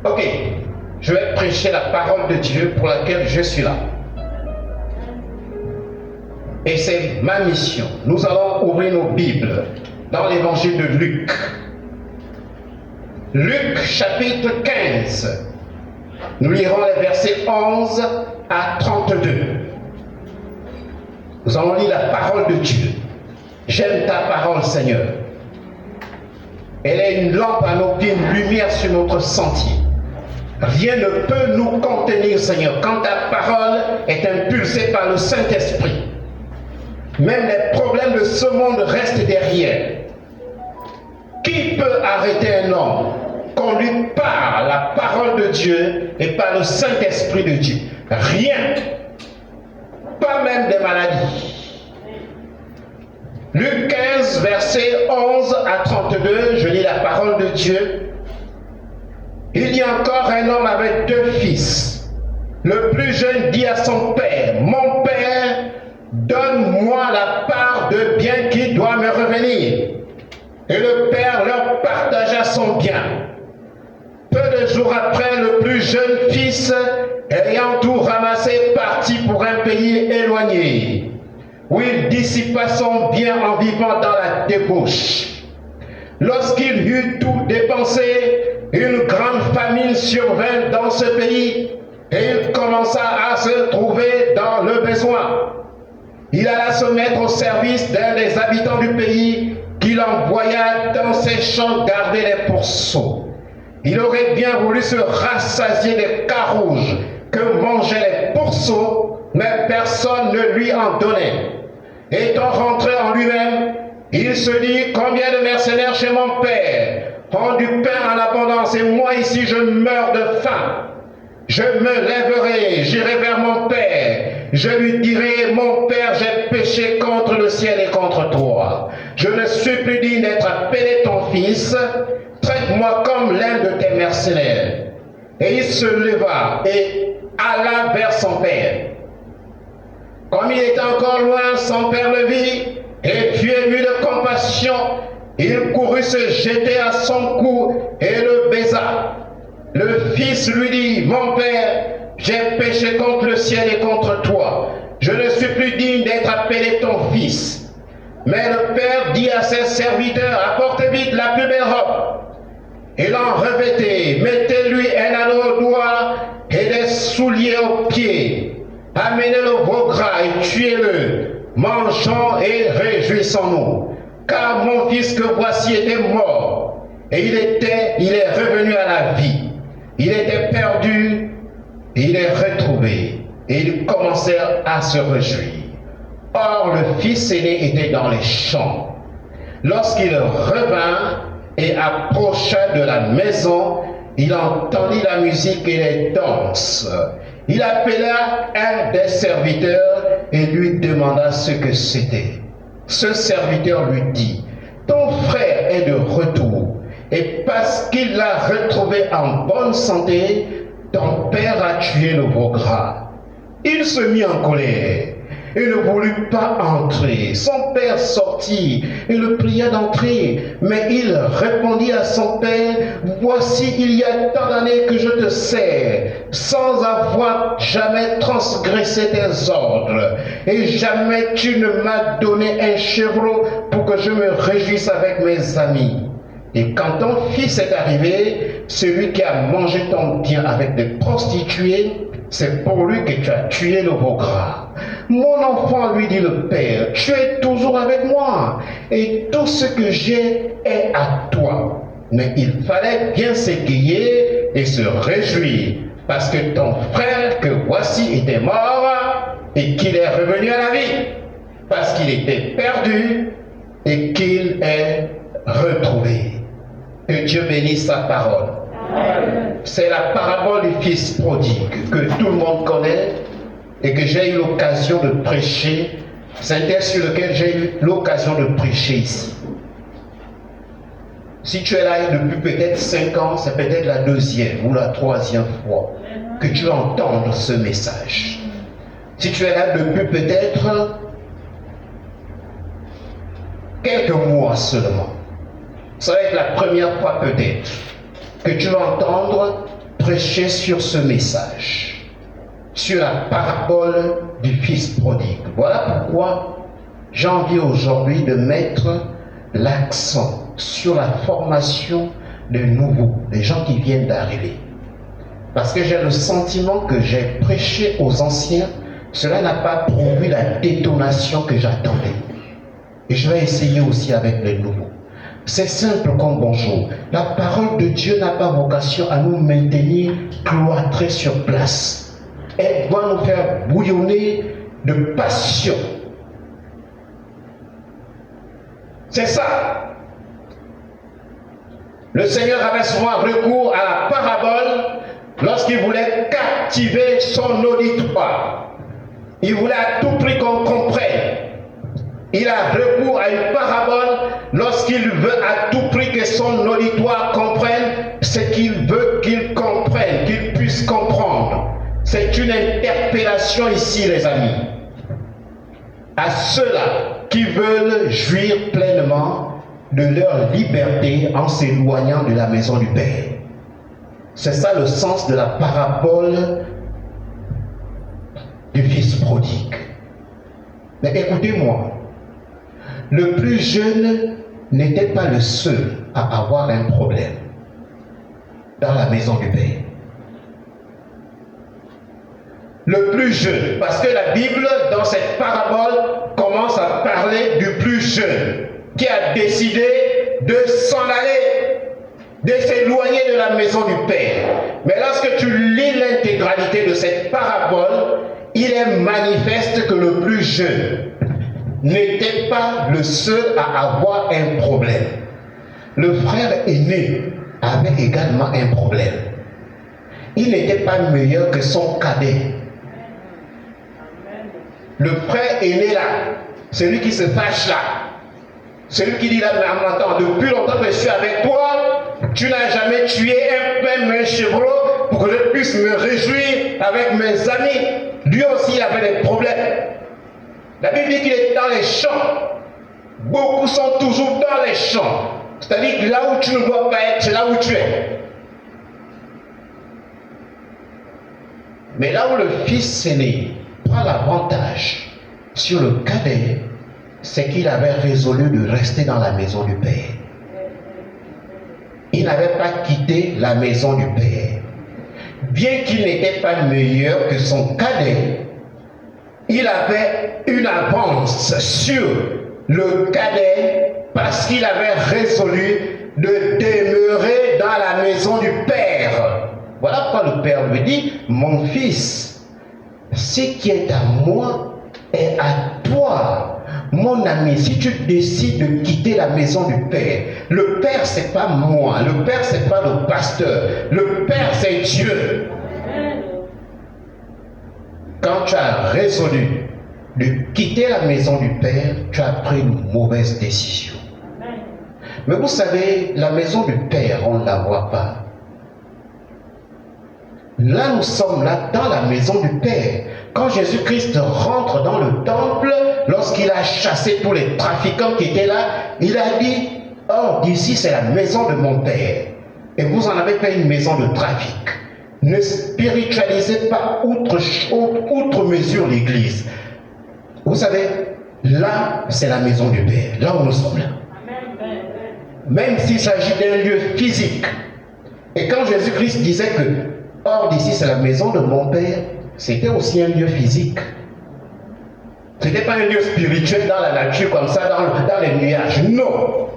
Ok, je vais prêcher la parole de Dieu pour laquelle je suis là. Et c'est ma mission. Nous allons ouvrir nos Bibles dans l'évangile de Luc. Luc chapitre 15. Nous lirons les versets 11 à 32. Nous allons lire la parole de Dieu. J'aime ta parole, Seigneur. Elle est une lampe à nos pieds, une lumière sur notre sentier. Rien ne peut nous contenir, Seigneur, quand ta parole est impulsée par le Saint-Esprit. Même les problèmes de ce monde restent derrière. Qui peut arrêter un homme qu'on lui parle la parole de Dieu et par le Saint-Esprit de Dieu? Rien. Pas même des maladies. Luc 15, versets 11 à 32, je lis la parole de Dieu. Il y a encore un homme avec 2 fils. Le plus jeune dit à son père, « Mon père, donne-moi la part de bien qui doit me revenir. » Et le père leur partagea son bien. Peu de jours après, le plus jeune fils, ayant tout ramassé, partit pour un pays éloigné, où il dissipa son bien en vivant dans la débauche. Lorsqu'il eut tout dépensé, une grande famine survint dans ce pays, et il commença à se trouver dans le besoin. Il alla se mettre au service d'un des habitants du pays, qu'il envoya dans ses champs garder les pourceaux. Il aurait bien voulu se rassasier des carouges que mangeaient les pourceaux, mais personne ne lui en donnait. Étant rentré en lui-même, il se dit, combien de mercenaires chez mon père ont du pain en abondance, et moi ici je meurs de faim. Je me lèverai, j'irai vers mon père, je lui dirai, mon père, j'ai péché contre le ciel et contre toi. Je ne suis plus digne d'être appelé ton fils, traite-moi comme l'un de tes mercenaires. Et il se leva et alla vers son père. Comme il était encore loin, son père le vit, et fut ému de compassion. Il courut se jeter à son cou et le baisa. Le fils lui dit, mon père, j'ai péché contre le ciel et contre toi. Je ne suis plus digne d'être appelé ton fils. Mais le père dit à ses serviteurs, apportez vite la plus belle robe. Et l'en revêtez, mettez-lui un anneau au doigt et des souliers aux pieds. Amenez le veau gras et tuez-le. Mangeons et réjouissons-nous. Car mon fils que voici était mort, et il est revenu à la vie. Il était perdu, et il est retrouvé. Et ils commencèrent à se réjouir. Or, le fils aîné était dans les champs. Lorsqu'il revint et approcha de la maison, il entendit la musique et les danses. Il appela un des serviteurs et lui demanda ce que c'était. Ce serviteur lui dit, ton frère est de retour, et parce qu'il l'a retrouvé en bonne santé, ton père a tué le veau gras. Il se mit en colère et ne voulut pas entrer. Son père sortit et le pria d'entrer, mais il répondit à son père, voici il y a tant d'années que je te sers, sans avoir jamais transgressé tes ordres, et jamais tu ne m'as donné un chevreau pour que je me réjouisse avec mes amis. Et quand ton fils est arrivé, celui qui a mangé ton bien avec des prostituées, c'est pour lui que tu as tué le veau gras. Mon enfant, lui dit le père, tu es toujours avec moi, et tout ce que j'ai est à toi. Mais il fallait bien s'égayer et se réjouir, parce que ton frère que voici était mort, et qu'il est revenu à la vie, parce qu'il était perdu, et qu'il est retrouvé. Que Dieu bénisse sa parole. C'est la parabole du fils prodigue que tout le monde connaît et que j'ai eu l'occasion de prêcher. C'est un texte sur lequel j'ai eu l'occasion de prêcher ici. Si tu es là depuis peut-être 5 ans, c'est peut-être la 2e ou la 3e fois que tu entends ce message. Si tu es là depuis peut-être quelques mois seulement, ça va être la première fois peut-être que tu vas entendre prêcher sur ce message, sur la parabole du Fils prodigue. Voilà pourquoi j'ai envie aujourd'hui de mettre l'accent sur la formation des nouveaux, des gens qui viennent d'arriver. Parce que j'ai le sentiment que j'ai prêché aux anciens, cela n'a pas produit la détonation que j'attendais. Et je vais essayer aussi avec les nouveaux. C'est simple comme bonjour. La parole de Dieu n'a pas vocation à nous maintenir cloîtrés sur place. Elle doit nous faire bouillonner de passion. C'est ça. Le Seigneur avait souvent recours à la parabole lorsqu'il voulait captiver son auditoire. Il voulait à tout prix qu'on comprenne. Il a recours à une parabole lorsqu'il veut à tout prix que son auditoire comprenne ce qu'il veut qu'il comprenne, qu'il puisse comprendre. C'est une interpellation ici, les amis. À ceux-là qui veulent jouir pleinement de leur liberté en s'éloignant de la maison du Père. C'est ça le sens de la parabole du Fils prodigue. Mais écoutez-moi, le plus jeune n'était pas le seul à avoir un problème dans la maison du Père. Le plus jeune, parce que la Bible, dans cette parabole, commence à parler du plus jeune qui a décidé de s'en aller, de s'éloigner de la maison du Père. Mais lorsque tu lis l'intégralité de cette parabole, il est manifeste que le plus jeune n'était pas le seul à avoir un problème. Le frère aîné avait également un problème. Il n'était pas meilleur que son cadet. Le frère aîné là, celui qui se fâche là, celui qui dit là, mais attends, depuis longtemps que je suis avec toi, tu n'as jamais tué un chevreau pour que je puisse me réjouir avec mes amis. Lui aussi, il avait des problèmes. La Bible dit qu'il est dans les champs. Beaucoup sont toujours dans les champs. C'est-à-dire que là où tu ne dois pas être, c'est là où tu es. Mais là où le fils aîné prend l'avantage sur le cadet, c'est qu'il avait résolu de rester dans la maison du Père. Il n'avait pas quitté la maison du Père. Bien qu'il n'était pas meilleur que son cadet, il avait une avance sur le cadet parce qu'il avait résolu de demeurer dans la maison du Père. Voilà pourquoi le Père lui dit, mon fils, ce qui est à moi est à toi. Mon ami, si tu décides de quitter la maison du Père, le Père c'est pas moi, le Père c'est pas le pasteur, le Père c'est Dieu. Quand tu as résolu de quitter la maison du Père, tu as pris une mauvaise décision. Mais vous savez, la maison du Père, on ne la voit pas. Là, nous sommes là dans la maison du Père. Quand Jésus-Christ rentre dans le temple, lorsqu'il a chassé tous les trafiquants qui étaient là, il a dit, oh, d'ici c'est la maison de mon Père. Et vous en avez fait une maison de trafic. Ne spiritualisez pas outre mesure l'Église. Vous savez, là, c'est la maison du Père. Là où nous sommes là. Même s'il s'agit d'un lieu physique. Et quand Jésus-Christ disait que, or d'ici c'est la maison de mon Père, c'était aussi un lieu physique. Ce n'était pas un lieu spirituel dans la nature comme ça, dans les nuages. Non.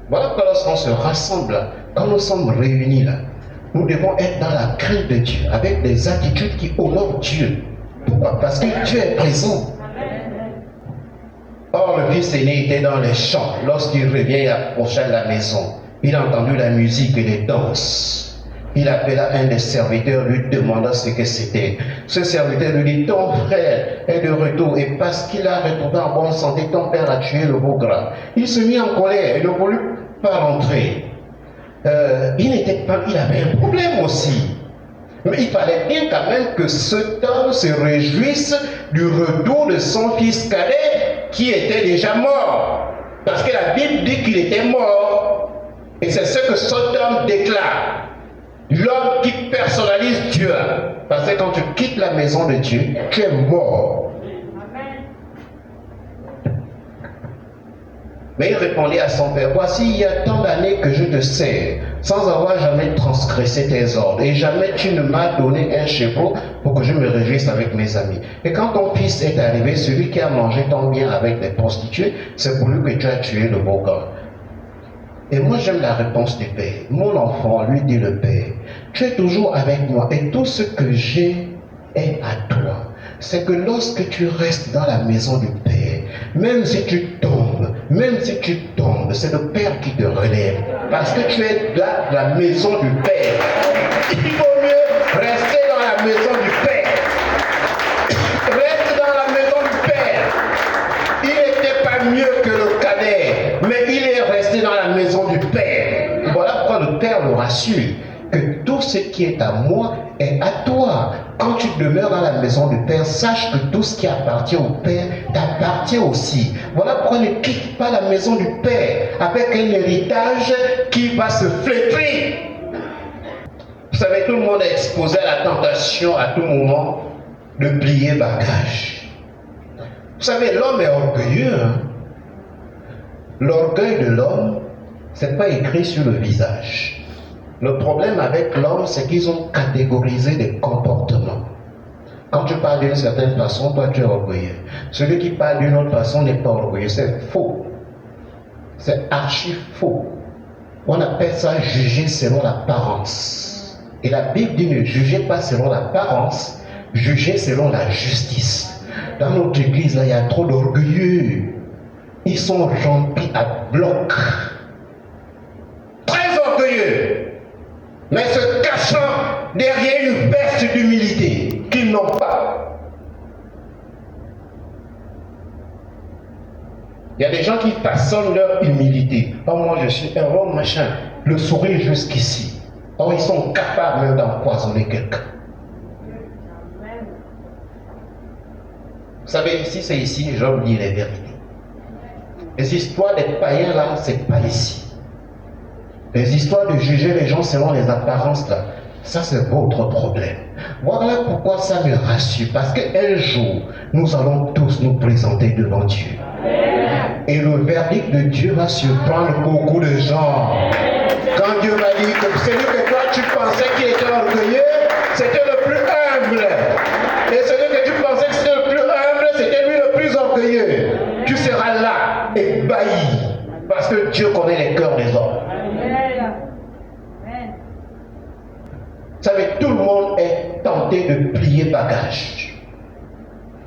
Voilà que lorsqu'on se rassemble, quand nous sommes réunis là, nous devons être dans la crainte de Dieu, avec des attitudes qui honorent Dieu. Pourquoi? Parce que Dieu est présent. Or, le fils aîné était dans les champs. Lorsqu'il revient et approcha de la maison, il a entendu la musique et les danses. Il appela un des serviteurs, lui demanda ce que c'était. Ce serviteur lui dit, ton frère est de retour, et parce qu'il a retrouvé en bonne santé, ton père a tué le veau gras. Il se mit en colère et ne voulut pas rentrer. Il avait un problème aussi. Mais il fallait bien quand même que cet homme se réjouisse du retour de son fils cadet qui était déjà mort. Parce que la Bible dit qu'il était mort. Et c'est ce que Sodome déclare. L'homme qui personnalise Dieu. Parce que quand tu quittes la maison de Dieu, tu es mort. Mais il répondit à son père, voici, il y a tant d'années que je te sers, sans avoir jamais transgressé tes ordres, et jamais tu ne m'as donné un chevreau pour que je me réjouisse avec mes amis. Et quand ton fils est arrivé, celui qui a mangé ton bien avec des prostituées, c'est pour lui que tu as tué le beau gars. Et moi j'aime la réponse du père. Mon enfant, lui dit le père, tu es toujours avec moi, et tout ce que j'ai est à toi. C'est que lorsque tu restes dans la maison du père, même si tu tombes, c'est le père qui te relève. Parce que tu es dans la maison du père. Il vaut mieux rester dans la maison du père. Reste dans la maison du père. Il n'était pas mieux que le cadet, mais il est resté dans la maison du père. Voilà pourquoi le père le rassure, que tout ce qui est à moi est à toi. Quand tu demeures dans la maison du Père, sache que tout ce qui appartient au Père t'appartient aussi. Voilà pourquoi ne quitte pas la maison du Père avec un héritage qui va se flétrir. Vous savez, tout le monde est exposé à la tentation à tout moment de plier bagage. Vous savez, l'homme est orgueilleux. L'orgueil de l'homme, c'est pas écrit sur le visage. Le problème avec l'homme, c'est qu'ils ont catégorisé des comportements. Quand tu parles d'une certaine façon, toi tu es orgueilleux. Celui qui parle d'une autre façon n'est pas orgueilleux. C'est faux. C'est archi faux. On appelle ça juger selon l'apparence. Et la Bible dit ne jugez pas selon l'apparence, jugez selon la justice. Dans notre église, là, il y a trop d'orgueilleux. Ils sont remplis à bloc. Très orgueilleux. Mais se cachant derrière une veste d'humilité qu'ils n'ont pas. Il y a des gens qui façonnent leur humilité. Oh, moi je suis un homme machin, le sourire jusqu'ici. Oh, ils sont capables même d'empoisonner quelqu'un. Vous savez, si c'est ici, je vous dis les vérités. Les histoires des païens là, c'est pas ici. Les histoires de juger les gens selon les apparences là, ça c'est votre problème. Voilà pourquoi ça me rassure, parce qu'un jour, nous allons tous nous présenter devant Dieu. Et le verdict de Dieu va surprendre beaucoup de gens. Quand Dieu m'a dit que celui que toi tu pensais qu'il était orgueilleux, c'était le plus humble. Et celui que tu pensais que c'était le plus humble, c'était lui le plus orgueilleux. Tu seras là, ébahi, parce que Dieu connaît les cœurs des hommes. Vous savez, tout le monde est tenté de plier bagage.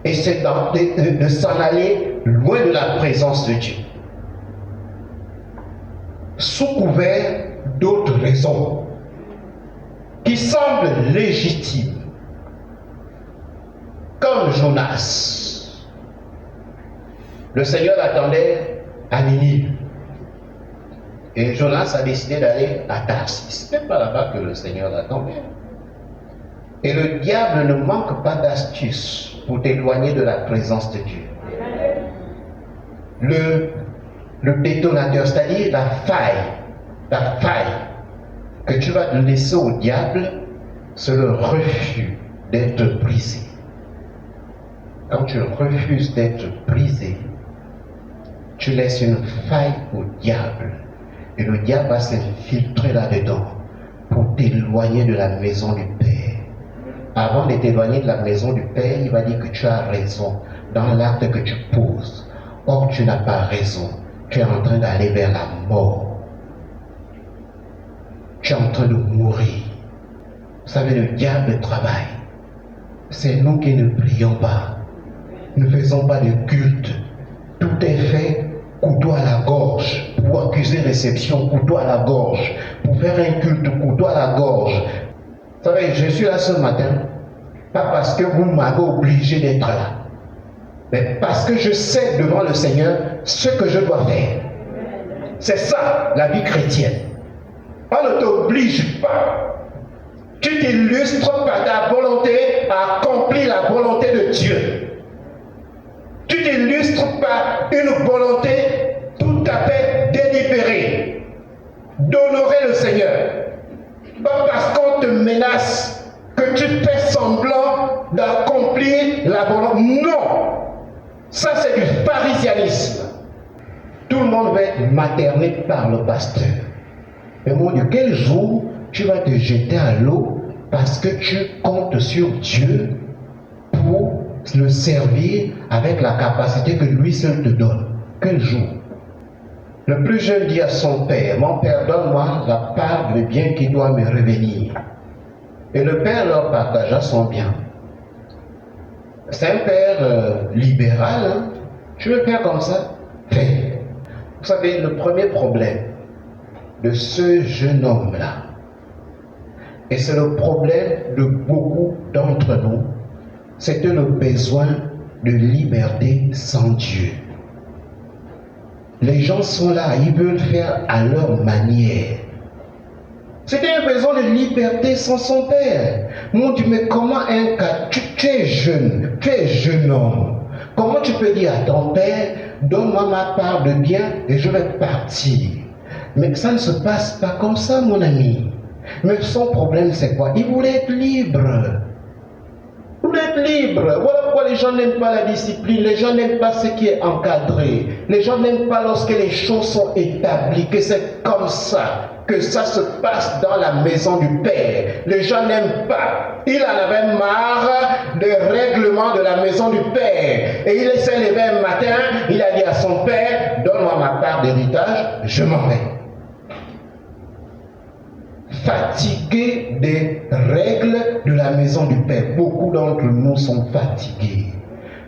Et c'est tenté de s'en aller loin de la présence de Dieu. Sous couvert d'autres raisons qui semblent légitimes. Comme Jonas. Le Seigneur l'attendait à Ninive. Et Jonas a décidé d'aller à Tarsis. Ce n'est pas là-bas que le Seigneur l'attendait. Et le diable ne manque pas d'astuces pour t'éloigner de la présence de Dieu. Le détonateur, c'est-à-dire la faille que tu vas laisser au diable, c'est le refus d'être brisé. Quand tu refuses d'être brisé, tu laisses une faille au diable. Et le diable va s'infiltrer là-dedans pour t'éloigner de la maison du Père. Avant de t'éloigner de la maison du Père, il va dire que tu as raison dans l'acte que tu poses. Or, tu n'as pas raison. Tu es en train d'aller vers la mort. Tu es en train de mourir. Vous savez, le diable travaille. C'est nous qui ne prions pas. Ne faisons pas de culte. Tout est fait couteau à la gorge. Pour accuser réception, couteau à la gorge. Pour faire un culte, couteau à la gorge. Vous savez, je suis là ce matin, pas parce que vous m'avez obligé d'être là, mais parce que je sais devant le Seigneur ce que je dois faire. C'est ça, la vie chrétienne. On ne t'oblige pas. Tu t'illustres par ta volonté à accomplir la volonté de Dieu. Tu t'illustres par une volonté tout à fait délibérée. d'honorer le Seigneur. Pas parce qu'on te menace que tu fais semblant d'accomplir la volonté. Non! Ça, c'est du pharisianisme. Tout le monde va être materné par le pasteur. Mais mon Dieu, quel jour tu vas te jeter à l'eau parce que tu comptes sur Dieu pour le servir avec la capacité que lui seul te donne? Quel jour? Le plus jeune dit à son père, mon père, donne-moi la part de bien qui doit me revenir. Et le père leur partagea son bien. C'est un père libéral, hein? Tu veux faire comme ça? Fais. Vous savez, le premier problème de ce jeune homme-là, et c'est le problème de beaucoup d'entre nous, c'était le besoin de liberté sans Dieu. Les gens sont là, ils veulent faire à leur manière. C'était un besoin de liberté sans son père. Mon Dieu, mais comment un cas, tu es jeune homme. Comment tu peux dire à ton père, donne-moi ma part de bien et je vais partir? Mais ça ne se passe pas comme ça, mon ami. Mais son problème, c'est quoi? Il voulait être libre. Il voulait être libre. Voilà pourquoi les gens n'aiment pas la discipline. Les gens n'aiment pas ce qui est encadré. Les gens n'aiment pas lorsque les choses sont établies, que c'est comme ça, que ça se passe dans la maison du Père. Les gens n'aiment pas. Il en avait marre des règlements de la maison du Père. Et il s'est levé un matin, il a dit à son Père, donne-moi ma part d'héritage, je m'en vais. Fatigué des règles de la maison du Père. Beaucoup d'entre nous sont fatigués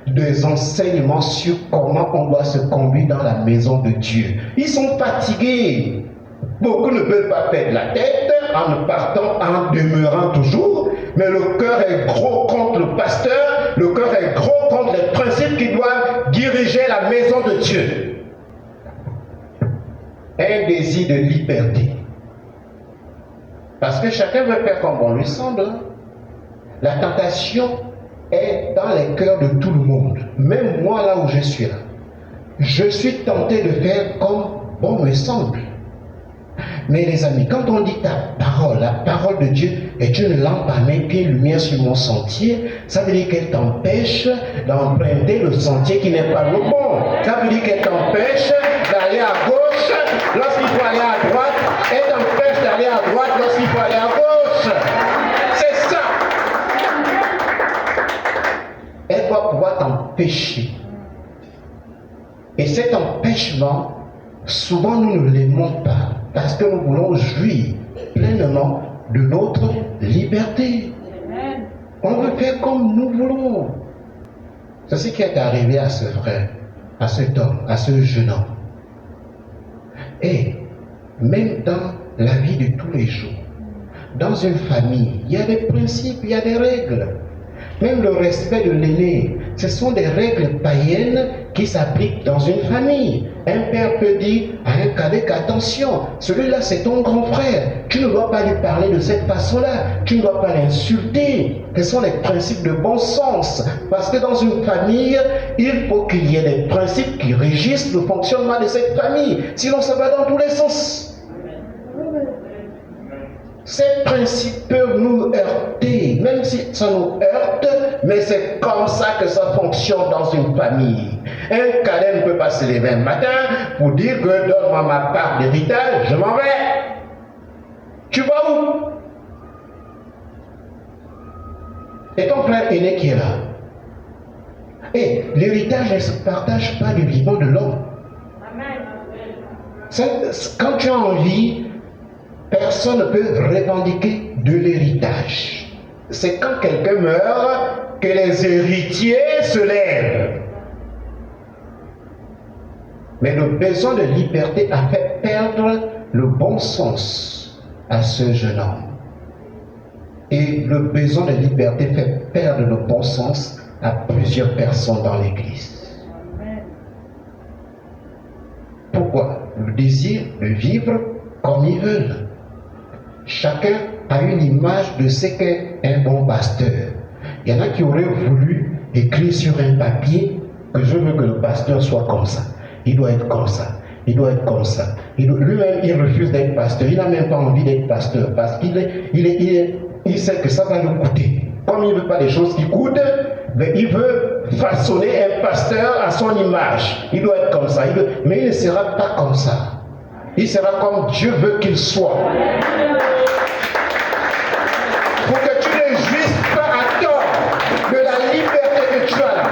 des enseignements sur comment on doit se conduire dans la maison de Dieu. Ils sont fatigués. Beaucoup ne veulent pas perdre la tête en partant, en demeurant toujours, mais le cœur est gros contre le pasteur, le cœur est gros contre les principes qui doivent diriger la maison de Dieu. Un désir de liberté. Parce que chacun veut faire comme bon lui semble. La tentation est dans les cœurs de tout le monde. Même moi, là où je suis là, je suis tenté de faire comme bon me semble. Mais les amis, quand on dit ta parole, la parole de Dieu est une lampe à mes pieds, lumière sur mon sentier, ça veut dire qu'elle t'empêche d'emprunter le sentier qui n'est pas le bon. Ça veut dire qu'elle t'empêche d'aller à gauche lorsqu'il faut aller à droite, elle t'empêche d'aller à droite lorsqu'il faut aller à gauche. C'est ça. Elle doit pouvoir t'empêcher. Et cet empêchement, souvent nous ne l'aimons pas. Parce que nous voulons jouir pleinement de notre liberté. On veut faire comme nous voulons. C'est ce qui est arrivé à ce frère, à cet homme, à ce jeune homme. Et même dans la vie de tous les jours, dans une famille, il y a des principes, il y a des règles. Même le respect de l'aîné, ce sont des règles païennes qui s'appliquent dans une famille. Un père peut dire à un cadet qu'attention, celui-là c'est ton grand frère, tu ne dois pas lui parler de cette façon-là, tu ne dois pas l'insulter. Ce sont les principes de bon sens. Parce que dans une famille, il faut qu'il y ait des principes qui régissent le fonctionnement de cette famille. Sinon ça va dans tous les sens. Ces principes peuvent nous heurter, même si ça nous heurte, mais c'est comme ça que ça fonctionne dans une famille. Un cadet ne peut pas se lever un matin pour dire que donne-moi ma part d'héritage, je m'en vais. Tu vas où? Et ton frère aîné qui est là. Et l'héritage ne se partage pas du vivant de l'homme. Quand tu as envie, personne ne peut revendiquer de l'héritage. C'est quand quelqu'un meurt que les héritiers se lèvent. Mais le besoin de liberté a fait perdre le bon sens à ce jeune homme. Et le besoin de liberté fait perdre le bon sens à plusieurs personnes dans l'Église. Pourquoi? Le désir de vivre comme ils veulent. Chacun a une image de ce qu'est un bon pasteur. Il y en a qui auraient voulu écrire sur un papier que je veux que le pasteur soit comme ça. Il doit être comme ça. il doit être comme ça. Lui-même, il refuse d'être pasteur. Il n'a même pas envie d'être pasteur parce qu'il il sait que ça va lui coûter. Comme il ne veut pas des choses qui coûtent, mais il veut façonner un pasteur à son image. Il doit être comme ça. Mais il ne sera pas comme ça. Il sera comme Dieu veut qu'il soit. Pour que tu ne jouisses pas à tort de la liberté que tu as là.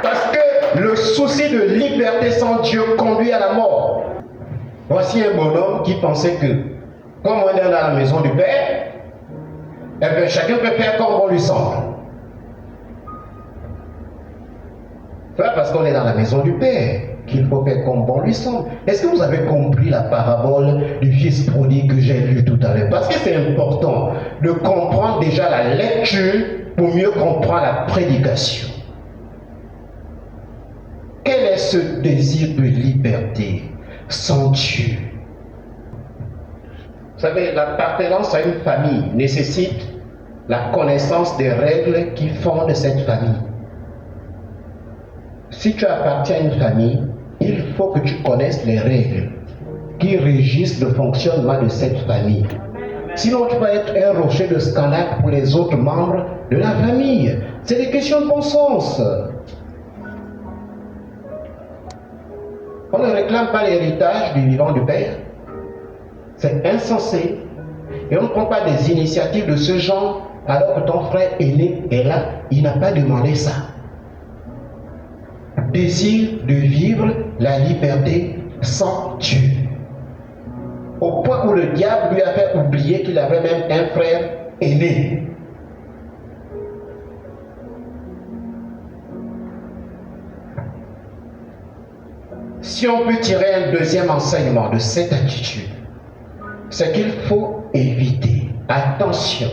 Parce que le souci de liberté sans Dieu conduit à la mort. Voici un bonhomme qui pensait que, comme on est dans la maison du Père, eh bien, chacun peut faire comme on lui semble. C'est pas parce qu'on est dans la maison du Père qu'il faut faire comme bon lui semble. Est-ce que vous avez compris la parabole du fils prodigue que j'ai lu tout à l'heure? Parce que c'est important de comprendre déjà la lecture pour mieux comprendre la prédication. Quel est ce désir de liberté sans Dieu? Vous savez, l'appartenance à une famille nécessite la connaissance des règles qui fondent cette famille. Si tu appartiens à une famille, il faut que tu connaisses les règles qui régissent le fonctionnement de cette famille. Sinon, tu vas être un rocher de scandale pour les autres membres de la famille. C'est des questions de bon sens. On ne réclame pas l'héritage du vivant du Père. C'est insensé. Et on ne prend pas des initiatives de ce genre alors que ton frère aîné est là. Il n'a pas demandé ça. Désir de vivre la liberté sans Dieu. Au point où le diable lui a fait oublier qu'il avait même un frère aîné. Si on peut tirer un deuxième enseignement de cette attitude, c'est qu'il faut éviter, attention,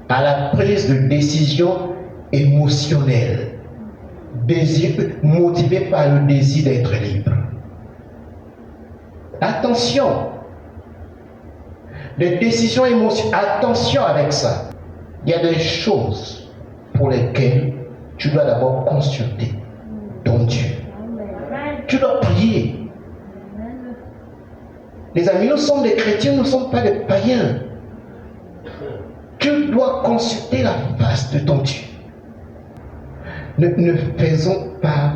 à la prise de décision émotionnelle, motivée par le désir d'être libre. Attention, les décisions émotionnelles, attention avec ça. Il y a des choses pour lesquelles tu dois d'abord consulter ton Dieu. Tu dois prier. Les amis, nous sommes des chrétiens, nous ne sommes pas des païens. Tu dois consulter la face de ton Dieu. Ne faisons pas,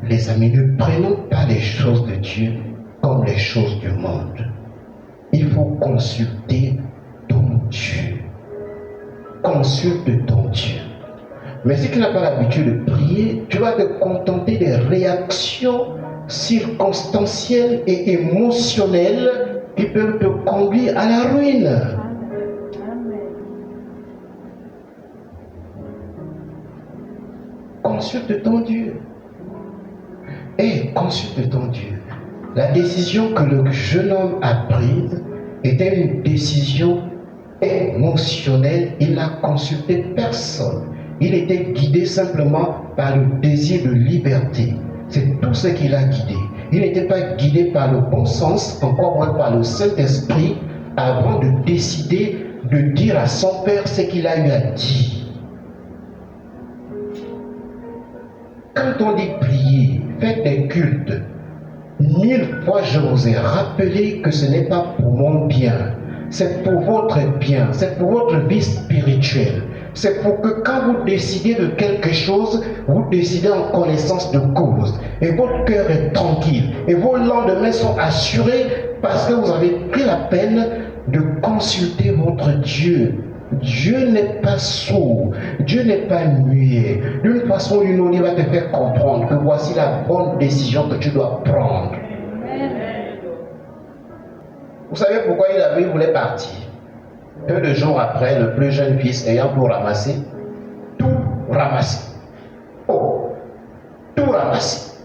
les amis, ne prenons pas les choses de Dieu comme les choses du monde. Il faut consulter ton Dieu. Consulte ton Dieu. Mais si tu n'as pas l'habitude de prier, tu vas te contenter des réactions circonstancielles et émotionnelles qui peuvent te conduire à la ruine. Consulte ton Dieu. Et consulte ton Dieu. La décision que le jeune homme a prise était une décision émotionnelle. Il n'a consulté personne. Il était guidé simplement par le désir de liberté. C'est tout ce qu'il a guidé. Il n'était pas guidé par le bon sens, encore moins par le Saint-Esprit, avant de décider de dire à son Père ce qu'il a eu à dire. Quand on dit prier, faites des cultes, 1000 fois je vous ai rappelé que ce n'est pas pour mon bien, c'est pour votre bien, c'est pour votre vie spirituelle. C'est pour que quand vous décidez de quelque chose, vous décidez en connaissance de cause. Et votre cœur est tranquille. Et vos lendemains sont assurés parce que vous avez pris la peine de consulter votre Dieu. Dieu n'est pas sourd. Dieu n'est pas muet. D'une façon ou d'une autre, il va te faire comprendre que voici la bonne décision que tu dois prendre. Vous savez pourquoi il voulait partir? Peu de jours après, le plus jeune fils ayant tout ramassé. Oh, tout ramassé.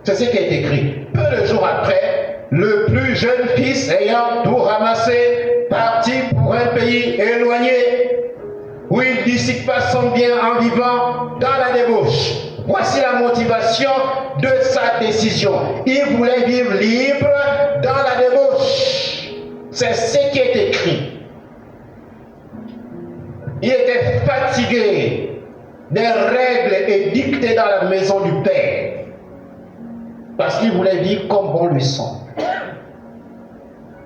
C'est ce qui est écrit. Peu de jours après, le plus jeune fils ayant tout ramassé, parti pour un pays éloigné, où il dissipe pas son bien en vivant dans la débauche. Voici la motivation de sa décision. Il voulait vivre libre dans la débauche. C'est ce qui est écrit. Il était fatigué des règles édictées dans la maison du Père. parce qu'il voulait vivre comme bon lui semble.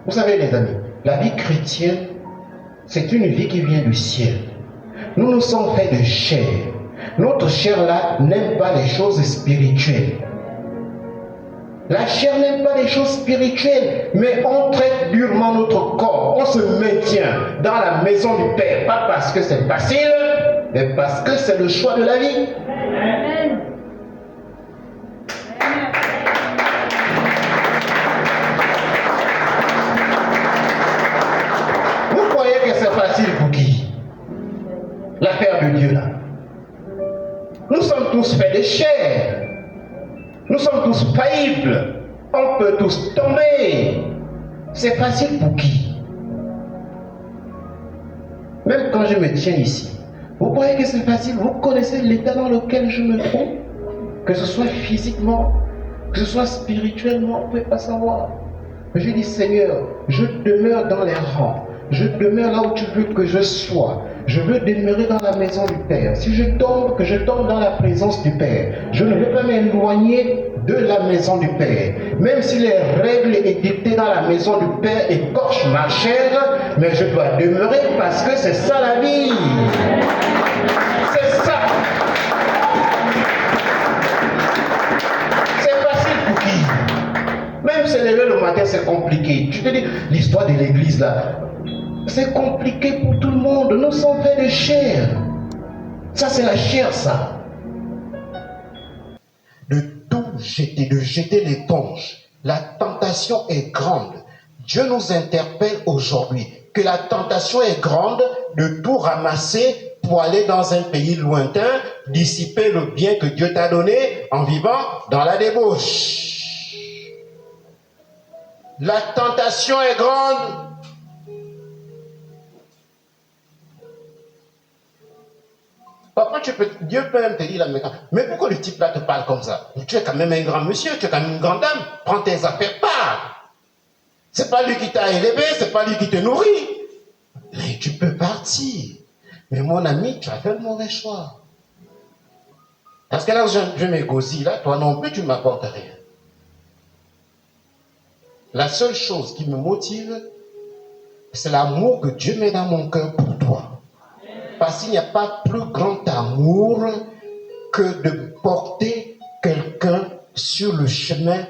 Vous savez les amis, la vie chrétienne, c'est une vie qui vient du ciel. Nous nous sommes faits de chair. Notre chair là n'aime pas les choses spirituelles. La chair n'aime pas les choses spirituelles, mais on traite durement notre corps. On se maintient dans la maison du Père, pas parce que c'est facile, mais parce que c'est le choix de la vie. Amen. Vous croyez que c'est facile pour qui? L'affaire de Dieu là. Nous sommes tous faits de chair. Nous sommes tous faillibles. On peut tous tomber. C'est facile pour qui? Même quand je me tiens ici, vous croyez que c'est facile? Vous connaissez l'état dans lequel je me trouve? Que ce soit physiquement, que ce soit spirituellement, vous ne pouvez pas savoir. Je dis, Seigneur, je demeure dans les rangs. Je demeure là où tu veux que je sois. Je veux demeurer dans la maison du Père. Si je tombe, que je tombe dans la présence du Père. Je ne veux pas m'éloigner de la maison du Père. Même si les règles édictées dans la maison du Père écorchent ma chair, mais je dois demeurer parce que c'est ça la vie. C'est ça. C'est facile pour qui? Même se lever le matin, c'est compliqué. Tu te dis, l'histoire de l'église là, c'est compliqué pour tout le monde. Nous sommes faits de chair. Ça, c'est la chair, ça. De tout jeter, de jeter l'éponge. La tentation est grande. Dieu nous interpelle aujourd'hui que la tentation est grande de tout ramasser pour aller dans un pays lointain, dissiper le bien que Dieu t'a donné en vivant dans la débauche. La tentation est grande. Parfois, Dieu peut même te dire, mais pourquoi le type là te parle comme ça? Tu es quand même un grand monsieur, tu es quand même une grande dame. Prends tes affaires, pars. C'est pas lui qui t'a élevé, c'est pas lui qui te nourrit. Mais tu peux partir. Mais mon ami, tu as fait le mauvais choix. Parce que là, je m'égosille, là, toi non plus, tu ne m'apportes rien. La seule chose qui me motive, c'est l'amour que Dieu met dans mon cœur pour toi. Parce qu'il n'y a pas plus grand amour que de porter quelqu'un sur le chemin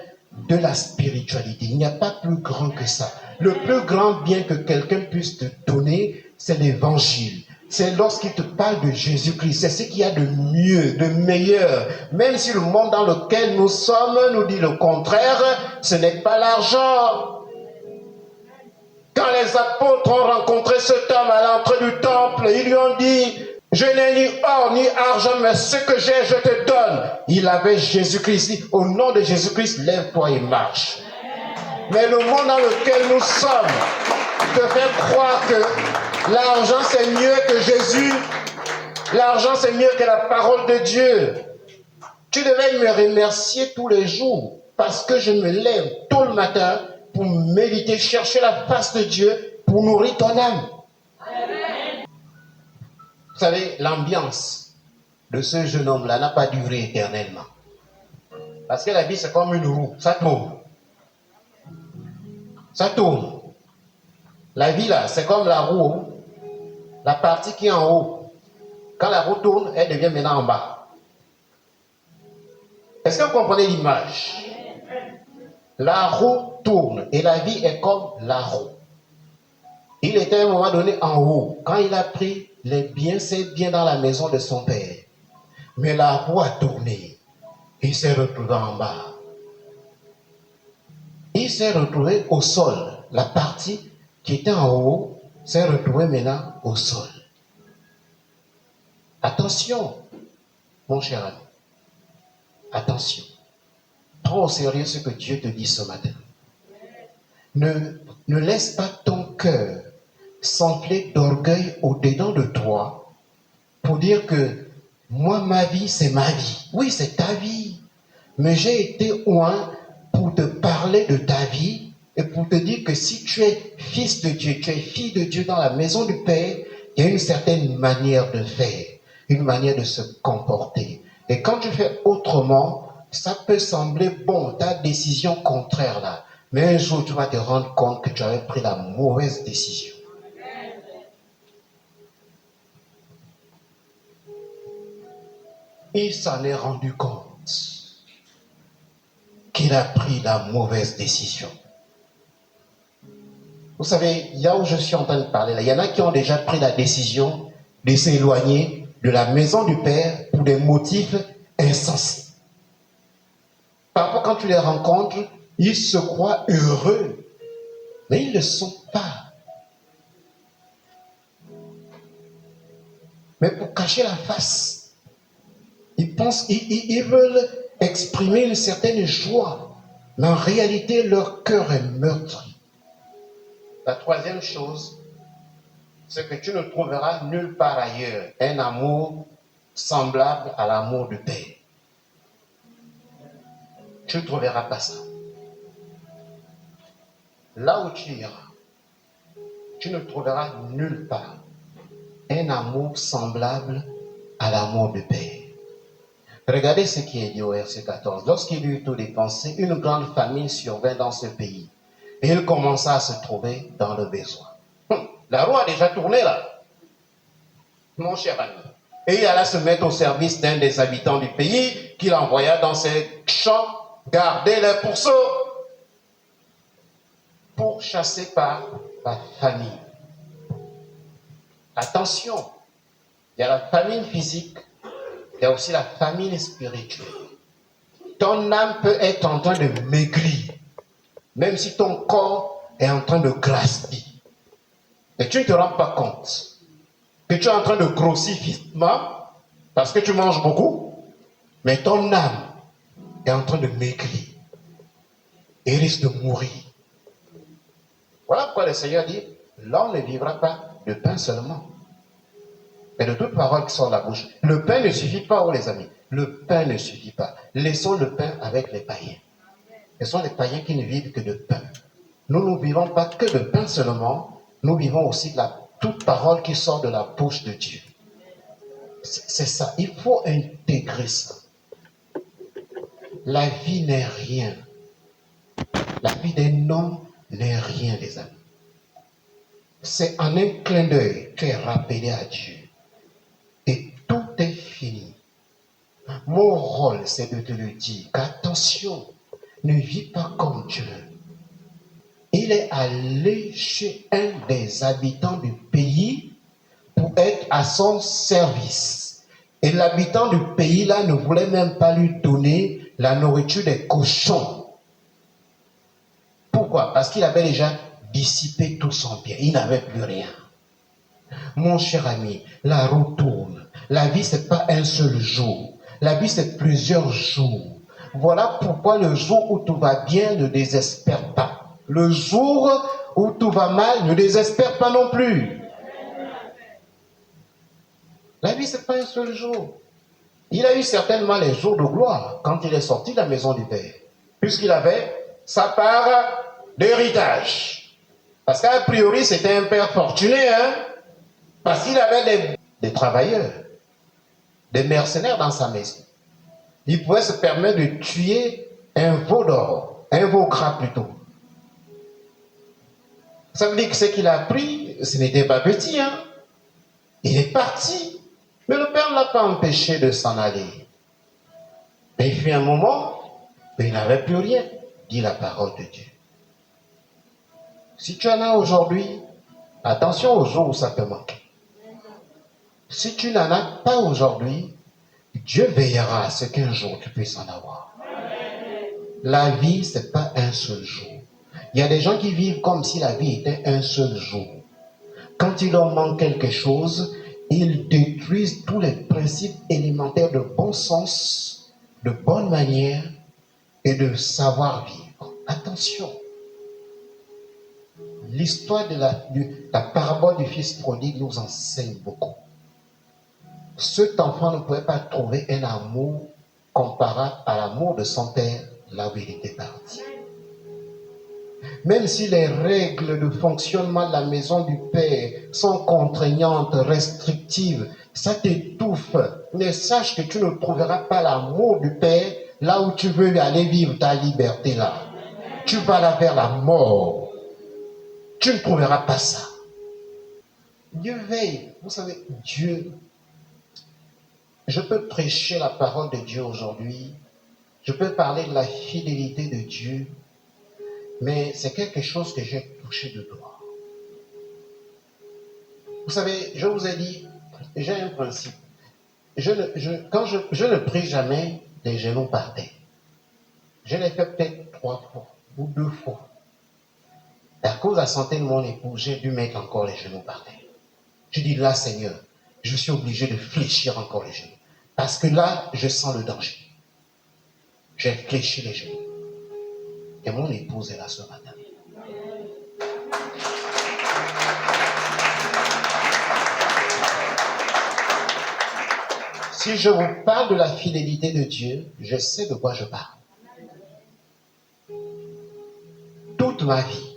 de la spiritualité. Il n'y a pas plus grand que ça. Le plus grand bien que quelqu'un puisse te donner, c'est l'évangile. C'est lorsqu'il te parle de Jésus-Christ. C'est ce qu'il y a de mieux, de meilleur. Même si le monde dans lequel nous sommes nous dit le contraire, ce n'est pas l'argent. Quand les apôtres ont rencontré cet homme à l'entrée du temple, ils lui ont dit, je n'ai ni or ni argent, mais ce que j'ai, je te donne. Il avait Jésus-Christ. Il dit, au nom de Jésus-Christ, lève-toi et marche. Mais le monde dans lequel nous sommes te fait croire que l'argent c'est mieux que Jésus. L'argent c'est mieux que la parole de Dieu. Tu devais me remercier tous les jours parce que je me lève tôt le matin pour méditer, chercher la face de Dieu pour nourrir ton âme. Amen. Vous savez, l'ambiance de ce jeune homme-là n'a pas duré éternellement. Parce que la vie, c'est comme une roue, ça tourne. Ça tourne. La vie, là, c'est comme la roue, la partie qui est en haut. Quand la roue tourne, elle devient maintenant en bas. Est-ce que vous comprenez l'image? La roue tourne et la vie est comme la roue. Il était à un moment donné en haut. Quand il a pris les biens, c'est bien dans la maison de son père. Mais la roue a tourné. Il s'est retrouvé en bas. Il s'est retrouvé au sol. La partie qui était en haut s'est retrouvée maintenant au sol. Attention, mon cher ami. Attention. Prends au sérieux ce que Dieu te dit ce matin. Ne laisse pas ton cœur s'enfler d'orgueil au-dedans de toi pour dire que moi, ma vie, c'est ma vie. Oui, c'est ta vie. Mais j'ai été oint pour te parler de ta vie et pour te dire que si tu es fils de Dieu, tu es fille de Dieu dans la maison du Père, il y a une certaine manière de faire, une manière de se comporter. Et quand tu fais autrement, ça peut sembler bon, ta décision contraire là. Mais un jour, tu vas te rendre compte que tu avais pris la mauvaise décision. Il s'en est rendu compte qu'il a pris la mauvaise décision. Vous savez, il y a où je suis en train de parler là, il y en a qui ont déjà pris la décision de s'éloigner de la maison du Père pour des motifs insensés. Parfois, quand tu les rencontres, ils se croient heureux, mais ils ne le sont pas. Mais pour cacher la face, ils pensent, ils veulent exprimer une certaine joie, mais en réalité, leur cœur est meurtri. La troisième chose, c'est que tu ne trouveras nulle part ailleurs un amour semblable à l'amour du Père. Tu ne trouveras pas ça. Là où tu iras, tu ne trouveras nulle part un amour semblable à l'amour du Père. Regardez ce qui est dit au verset 14. Lorsqu'il eut tout dépensé, une grande famine survint dans ce pays. Et il commença à se trouver dans le besoin. La roue a déjà tourné là, mon cher ami. Et il alla se mettre au service d'un des habitants du pays qu'il envoya dans ses champs garder les pourceaux pour chasser par la famine. Attention, il y a la famine physique, il y a aussi la famine spirituelle. Ton âme peut être en train de maigrir, même si ton corps est en train de grossir. Et tu ne te rends pas compte que tu es en train de grossir physiquement parce que tu manges beaucoup, mais ton âme est en train de maigrir et risque de mourir. Voilà pourquoi le Seigneur dit, l'homme ne vivra pas de pain seulement, mais de toute parole qui sort de la bouche. Le pain ne suffit pas, oh les amis. Le pain ne suffit pas. Laissons le pain avec les païens. Ce sont les païens qui ne vivent que de pain. Nous ne vivons pas que de pain seulement, nous vivons aussi de toute parole qui sort de la bouche de Dieu. C'est ça, il faut intégrer ça. La vie n'est rien. La vie d'un homme n'est rien, les amis. C'est en un clin d'œil que tu es rappelé à Dieu. Et tout est fini. Mon rôle, c'est de te le dire qu'attention, ne vis pas comme Dieu. Il est allé chez un des habitants du pays pour être à son service. Et l'habitant du pays là ne voulait même pas lui donner la nourriture des cochons. Pourquoi? Parce qu'il avait déjà dissipé tout son bien. Il n'avait plus rien. Mon cher ami, la roue tourne. La vie, ce n'est pas un seul jour. La vie, c'est plusieurs jours. Voilà pourquoi le jour où tout va bien, ne désespère pas. Le jour où tout va mal, ne désespère pas non plus. La vie, ce n'est pas un seul jour. Il a eu certainement les jours de gloire quand il est sorti de la maison du Père, puisqu'il avait sa part d'héritage. Parce qu'a priori, c'était un père fortuné, hein? Parce qu'il avait des travailleurs, des mercenaires dans sa maison. Il pouvait se permettre de tuer un veau d'or, un veau gras plutôt. Ça veut dire que ce qu'il a pris, ce n'était pas petit, hein? Il est parti. Mais le père ne l'a pas empêché de s'en aller. Mais il fut un moment, mais il n'avait plus rien, dit la parole de Dieu. Si tu en as aujourd'hui, attention au jour où ça peut manquer. Si tu n'en as pas aujourd'hui, Dieu veillera à ce qu'un jour tu puisses en avoir. La vie, ce n'est pas un seul jour. Il y a des gens qui vivent comme si la vie était un seul jour. Quand il leur manque quelque chose, ils détruisent tous les principes élémentaires de bon sens, de bonne manière et de savoir-vivre. Attention. L'histoire de la parabole du fils prodigue nous enseigne beaucoup. Cet enfant ne pouvait pas trouver un amour comparable à l'amour de son père là où il était parti. Même si les règles de fonctionnement de la maison du Père sont contraignantes, restrictives, ça t'étouffe. Mais sache que tu ne trouveras pas l'amour du Père là où tu veux aller vivre ta liberté là, tu vas là vers la mort. Tu ne trouveras pas ça. Dieu veille. Vous savez, Dieu, je peux prêcher la parole de Dieu aujourd'hui. Je peux parler de la fidélité de Dieu. Mais c'est quelque chose que j'ai touché de doigt. Vous savez, je vous ai dit, j'ai un principe. Je ne prie jamais des genoux par terre. Je l'ai fait peut-être 3 fois ou 2 fois. Et à cause de la santé de mon époux, j'ai dû mettre encore les genoux par terre. Je dis là, Seigneur, je suis obligé de fléchir encore les genoux. Parce que là, je sens le danger. J'ai fléchi les genoux. Et mon épouse est là ce matin. Si je vous parle de la fidélité de Dieu, je sais de quoi je parle. Toute ma vie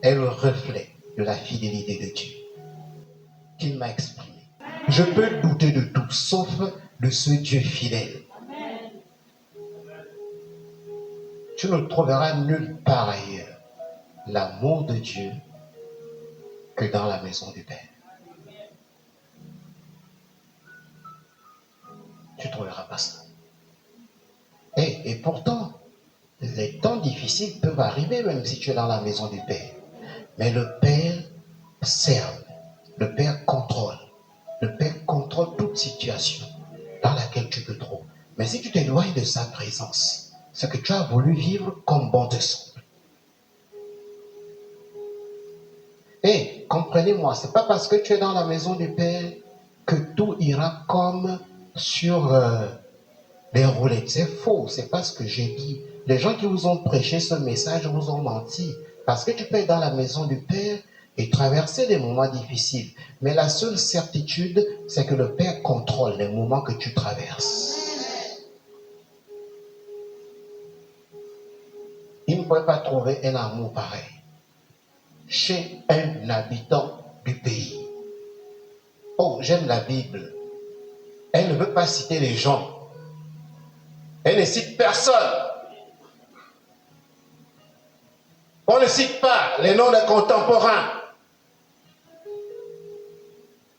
est le reflet de la fidélité de Dieu qu'il m'a exprimé. Je peux douter de tout, sauf de ce Dieu fidèle. Tu ne trouveras nulle part ailleurs l'amour de Dieu que dans la maison du Père. Tu ne trouveras pas ça. Et pourtant, les temps difficiles peuvent arriver même si tu es dans la maison du Père. Mais le Père serve, le Père contrôle. Le Père contrôle toute situation dans laquelle tu te trouves. Mais si tu t'éloignes de sa présence, c'est que tu as voulu vivre comme bon te semble. Et comprenez-moi, ce n'est pas parce que tu es dans la maison du Père que tout ira comme sur les roulettes. C'est faux, c'est pas ce que j'ai dit. Les gens qui vous ont prêché ce message vous ont menti. Parce que tu peux être dans la maison du Père et traverser des moments difficiles. Mais la seule certitude, c'est que le Père contrôle les moments que tu traverses. Il ne pourrait pas trouver un amour pareil chez un habitant du pays. Oh, j'aime la Bible. Elle ne veut pas citer les gens. Elle ne cite personne. On ne cite pas les noms des contemporains.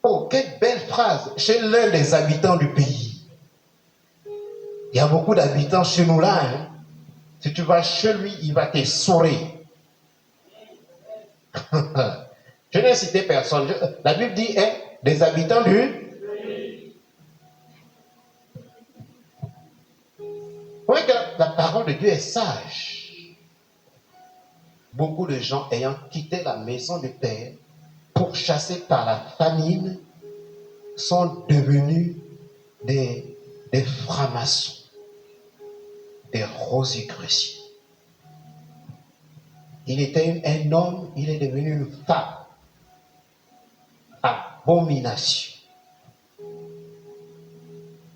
Oh, quelle belle phrase. Chez l'un des habitants du pays. Il y a beaucoup d'habitants chez nous là. Hein. Si tu vas chez lui, il va te sourire. Je n'ai cité personne. La Bible dit hein, des habitants du pays. Vous voyez que la parole de Dieu est sage. Beaucoup de gens ayant quitté la maison du Père, pourchassés par la famine, sont devenus des francs-maçons, des rosicruciens. Il était un homme, il est devenu une femme. Abomination.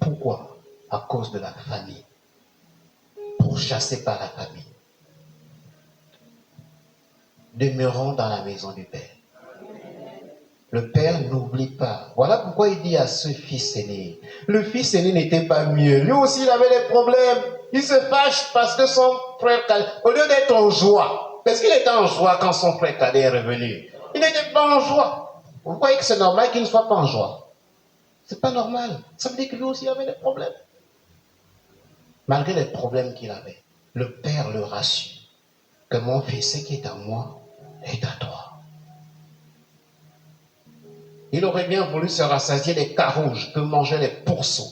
Pourquoi? À cause de la famille. Pourchassés par la famille. Demeurons dans la maison du Père. Le Père n'oublie pas. Voilà pourquoi il dit à ce fils aîné. Le fils aîné n'était pas mieux. Lui aussi, il avait des problèmes. Il se fâche parce que son frère cadet, au lieu d'être en joie, parce qu'il était en joie quand son frère cadet est revenu, il n'était pas en joie. Vous voyez que c'est normal qu'il ne soit pas en joie. C'est pas normal. Ça veut dire que lui aussi avait des problèmes. Malgré les problèmes qu'il avait, le Père le rassure que mon fils, ce qui est à moi, est à toi. Il aurait bien voulu se rassasier des carouges que mangeaient les pourceaux,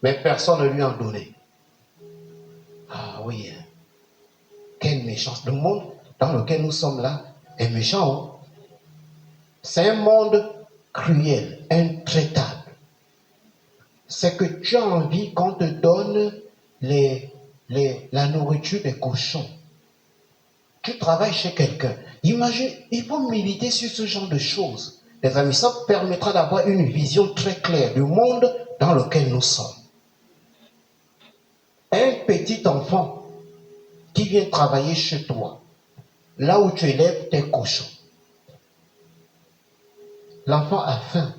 mais personne ne lui en donnait. Ah oui, hein. Quelle méchance. Le monde dans lequel nous sommes là est méchant. Hein? C'est un monde cruel, intraitable. C'est que tu as envie qu'on te donne la nourriture des cochons. Tu travailles chez quelqu'un. Imagine, il faut militer sur ce genre de choses. Les amis, ça permettra d'avoir une vision très claire du monde dans lequel nous sommes. Un petit enfant qui vient travailler chez toi, là où tu élèves tes cochons. L'enfant a faim.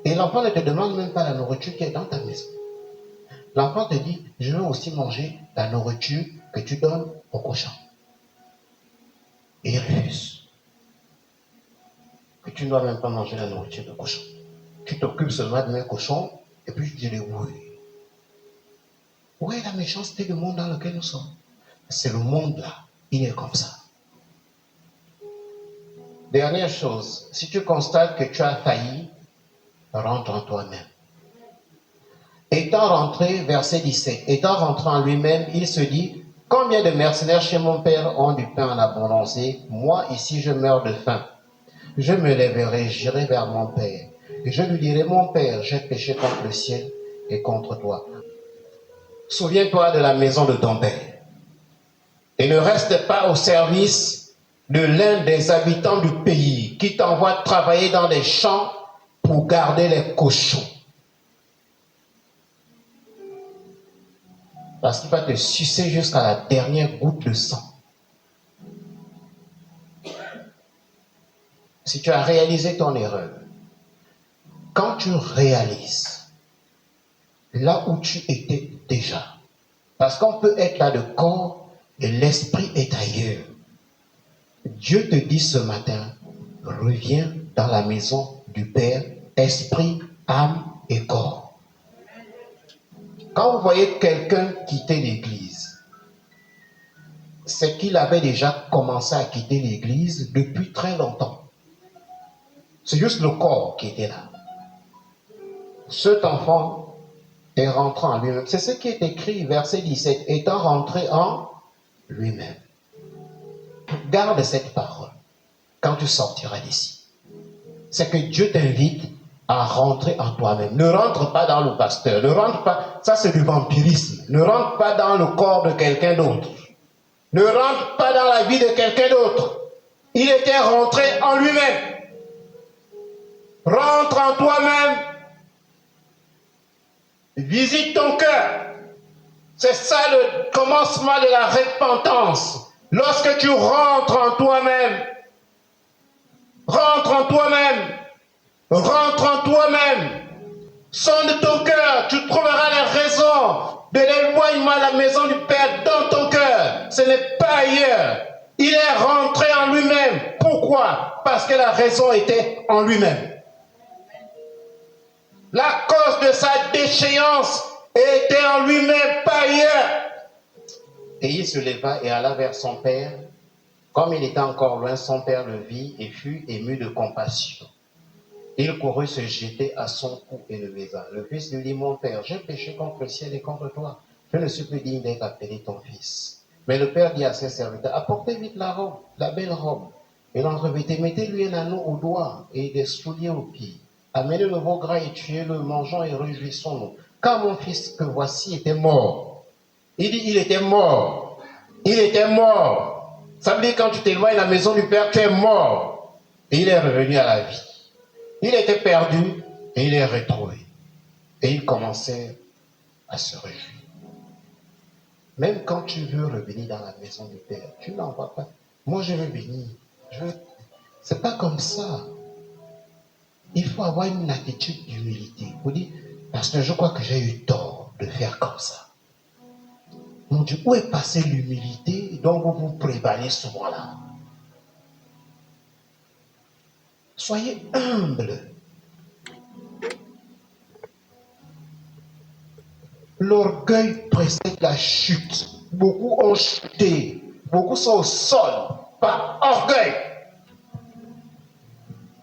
Et l'enfant ne te demande même pas la nourriture qui est dans ta maison. L'enfant te dit, je veux aussi manger la nourriture que tu donnes au cochon. Et il refuse. Que tu ne dois même pas manger la nourriture de cochon. Tu t'occupes seulement de mes cochons, et puis je dirais oui. Où est la méchanceté du monde dans lequel nous sommes? C'est le monde là, il est comme ça. Dernière chose, si tu constates que tu as failli, rentre en toi-même. Étant rentré, verset 17, étant rentré en lui-même, il se dit, combien de mercenaires chez mon père ont du pain en abondance, et moi ici je meurs de faim. Je me lèverai, j'irai vers mon père, et je lui dirai, mon père, j'ai péché contre le ciel et contre toi. Souviens-toi de la maison de ton père, et ne reste pas au service de l'un des habitants du pays qui t'envoie travailler dans les champs pour garder les cochons. Parce qu'il va te sucer jusqu'à la dernière goutte de sang. Si tu as réalisé ton erreur, quand tu réalises là où tu étais déjà, parce qu'on peut être là de corps et l'esprit est ailleurs. Dieu te dit ce matin, reviens dans la maison du Père, esprit, âme et corps. Quand vous voyez quelqu'un quitter l'église, c'est qu'il avait déjà commencé à quitter l'église depuis très longtemps. C'est juste le corps qui était là. Cet enfant est rentré en lui-même. C'est ce qui est écrit, verset 17, étant rentré en lui-même. Garde cette parole quand tu sortiras d'ici. C'est que Dieu t'invite à rentrer en toi-même. Ne rentre pas dans le pasteur. Ne rentre pas, ça c'est du vampirisme. Ne rentre pas dans le corps de quelqu'un d'autre. Ne rentre pas dans la vie de quelqu'un d'autre. Il était rentré en lui-même. Rentre en toi-même. Visite ton cœur. C'est ça le commencement de la repentance. Lorsque tu rentres en toi-même, rentre en toi-même, rentre en toi-même, sonde ton cœur, tu trouveras les raisons de l'éloignement de la maison du Père dans ton cœur. Ce n'est pas ailleurs. Il est rentré en lui-même. Pourquoi? Parce que la raison était en lui-même. La cause de sa déchéance était en lui-même, pas ailleurs. Et il se leva et alla vers son père. Comme il était encore loin, son père le vit et fut ému de compassion. Il courut se jeter à son cou et le baisa. Le fils lui dit, mon père, j'ai péché contre le ciel et contre toi. Je ne suis plus digne d'être appelé ton fils. Mais le père dit à ses serviteurs, apportez vite la robe, la belle robe, et l'entrevêtez, mettez-lui un anneau au doigt et des souliers aux pieds. Amenez le veau gras et tuez-le, mangeons et réjouissons-nous. Car mon fils que voici était mort. Il dit, il était mort. Il était mort. Ça veut dire quand tu t'éloignes de la maison du Père, tu es mort. Et il est revenu à la vie. Il était perdu et il est retrouvé. Et il commençait à se réjouir. Même quand tu veux revenir dans la maison du Père, tu n'en vas pas. Moi, je veux venir. C'est pas comme ça. Il faut avoir une attitude d'humilité. Vous dites, parce que je crois que j'ai eu tort de faire comme ça. Mon Dieu, où est passée l'humilité dont vous vous prévalez souvent là? Soyez humble. L'orgueil précède la chute. Beaucoup ont chuté. Beaucoup sont au sol par orgueil.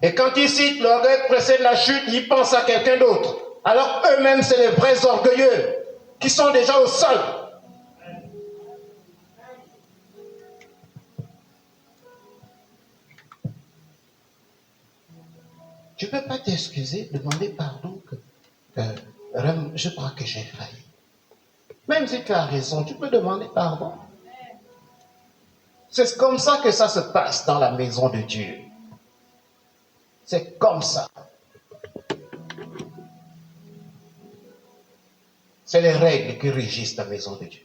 Et quand ils citent l'orgueil précède la chute, ils pensent à quelqu'un d'autre. Alors eux-mêmes, c'est les vrais orgueilleux qui sont déjà au sol. Tu ne peux pas t'excuser, demander pardon que je crois que j'ai failli. Même si tu as raison, tu peux demander pardon. C'est comme ça que ça se passe dans la maison de Dieu. C'est comme ça. C'est les règles qui régissent la maison de Dieu.